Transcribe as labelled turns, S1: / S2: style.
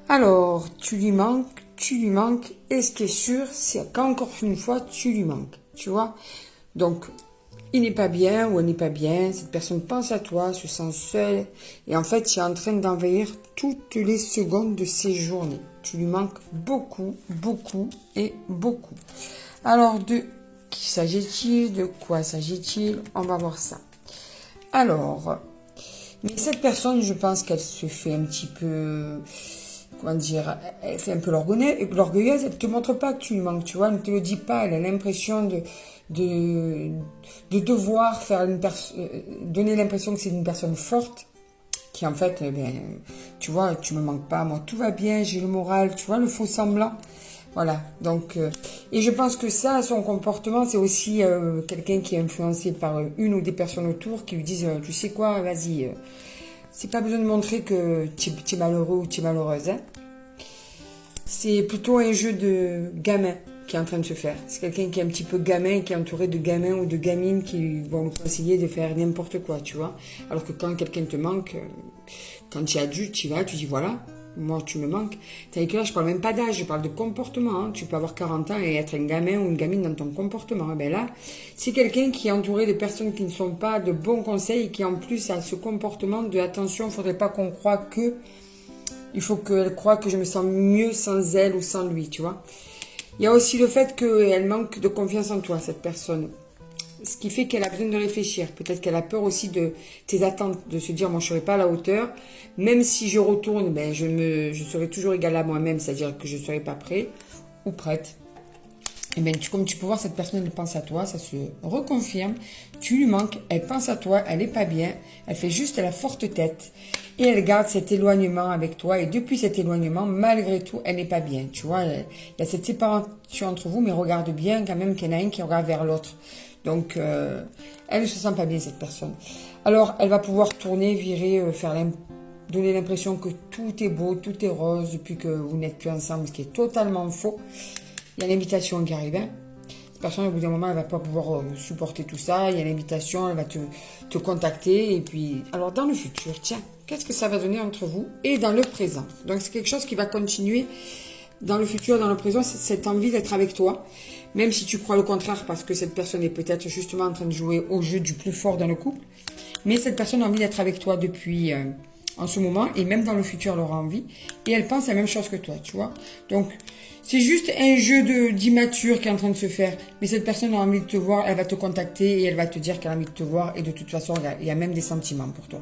S1: Alors, tu lui manques, et ce qui est sûr, c'est qu'encore une fois, tu lui manques, tu vois. Donc, il n'est pas bien ou elle n'est pas bien, cette personne pense à toi, se sent seule, et en fait, tu es en train d'envahir toutes les secondes de ses journées. Tu lui manques beaucoup, beaucoup et beaucoup. Alors, de qui s'agit-il? De quoi s'agit-il? On va voir ça. Alors, mais cette personne, je pense qu'elle se fait un petit peu, comment dire, elle fait un peu l'orgueilleuse, elle te montre pas que tu lui manques, tu vois, elle ne te le dit pas, elle a l'impression de, de devoir faire donner l'impression que c'est une personne forte, qui en fait, tu vois, tu me manques pas, moi tout va bien, j'ai le moral, tu vois, le faux semblant. Voilà, donc, et je pense que ça, son comportement, c'est aussi quelqu'un qui est influencé par une ou des personnes autour qui lui disent, tu sais quoi, vas-y, c'est pas besoin de montrer que tu es malheureux ou tu es malheureuse. Hein. C'est plutôt un jeu de gamin qui est en train de se faire. C'est quelqu'un qui est un petit peu gamin, qui est entouré de gamins ou de gamines qui vont lui conseiller de faire n'importe quoi, tu vois. Alors que quand quelqu'un te manque, quand tu es adulte, tu vas, tu dis voilà, moi tu me manques. Tandis que là, je parle même pas d'âge, je parle de comportement. Hein. Tu peux avoir 40 ans et être un gamin ou une gamine dans ton comportement. Et ben là, c'est quelqu'un qui est entouré de personnes qui ne sont pas de bons conseils et qui en plus a ce comportement de attention, il faudrait pas qu'on croie que... Il faut qu'elle croie que je me sens mieux sans elle ou sans lui, tu vois. Il y a aussi le fait qu'elle manque de confiance en toi, cette personne. Ce qui fait qu'elle a besoin de réfléchir. Peut-être qu'elle a peur aussi de tes attentes, de se dire, moi, je ne serai pas à la hauteur. Même si je retourne, ben, je serai toujours égale à moi-même, c'est-à-dire que je ne serai pas prêt ou prête. Et bien, comme tu peux voir, cette personne, elle pense à toi, ça se reconfirme. Tu lui manques, elle pense à toi, elle n'est pas bien, elle fait juste la forte tête. Et elle garde cet éloignement avec toi. Et depuis cet éloignement, malgré tout, elle n'est pas bien. Tu vois, il y a cette séparation entre vous, mais regarde bien quand même qu'il y en a un qui regarde vers l'autre. Donc, elle ne se sent pas bien, cette personne. Alors, elle va pouvoir tourner, virer, donner l'impression que tout est beau, tout est rose depuis que vous n'êtes plus ensemble, ce qui est totalement faux. Il y a l'invitation qui arrive. Hein. Cette personne, au bout d'un moment, elle ne va pas pouvoir supporter tout ça. Il y a l'invitation, elle va te contacter. Et puis, alors, dans le futur, tiens, qu'est-ce que ça va donner entre vous et dans le présent? Donc, c'est quelque chose qui va continuer dans le futur, dans le présent, c'est cette envie d'être avec toi. Même si tu crois le contraire, parce que cette personne est peut-être justement en train de jouer au jeu du plus fort dans le couple. Mais cette personne a envie d'être avec toi depuis... en ce moment, et même dans le futur, elle aura envie, et elle pense la même chose que toi, tu vois. Donc, c'est juste un jeu d'immature qui est en train de se faire, mais cette personne a envie de te voir, elle va te contacter, et elle va te dire qu'elle a envie de te voir, et de toute façon, il y a même des sentiments pour toi.